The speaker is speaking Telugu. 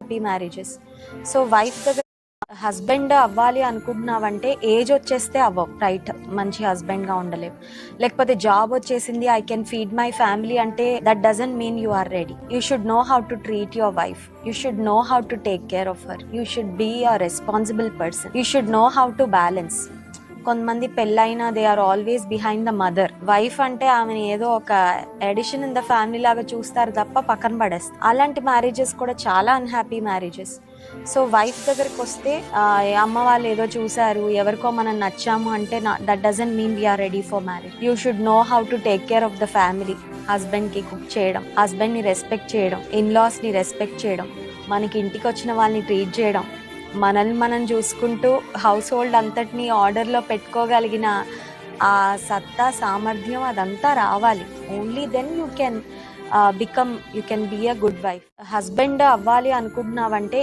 Happy marriages. సో వైఫ్ దగ్గర హస్బెండ్ అవ్వాలి అనుకుంటున్నావంటే ఏజ్ వచ్చేస్తే అవ్వవు, రైట్? మంచి హస్బెండ్గా ఉండలేవు. లేకపోతే జాబ్ వచ్చేసింది, I can feed my family అంటే that doesn't mean you are ready. You should know how to treat your wife. You should know how to take care of her. You should be a responsible person. You should know how to balance. కొంతమంది పెళ్ళైనా they are always behind the mother. Wife అంటే ఆమెను ఏదో ఒక ఎడిషన్ ఇన్ ద ఫ్యామిలీ లాగా చూస్తారు తప్ప పక్కన పడేస్తారు. అలాంటి మ్యారేజెస్ కూడా చాలా అన్హ్యాపీ మ్యారేజెస్. సో వైఫ్ దగ్గరికి వస్తే అమ్మ వాళ్ళు ఏదో చూసారు, ఎవరికో మనం నచ్చాము అంటే that doesn't mean we are ready for marriage. You should know how to take care of the family. హస్బెండ్కి కుక్ చేయడం, హస్బెండ్ని రెస్పెక్ట్ చేయడం, ఇన్లాస్ని రెస్పెక్ట్ చేయడం, మనకి ఇంటికి వచ్చిన వాళ్ళని ట్రీట్ చేయడం, మనల్ని మనం చూసుకుంటూ హౌస్ హోల్డ్ అంతటినీ ఆర్డర్లో పెట్టుకోగలిగిన ఆ సత్తా సామర్థ్యం అదంతా రావాలి. Only then you can become, you can be a good wife. Husband అవ్వాలి అనుకుంటున్నావంటే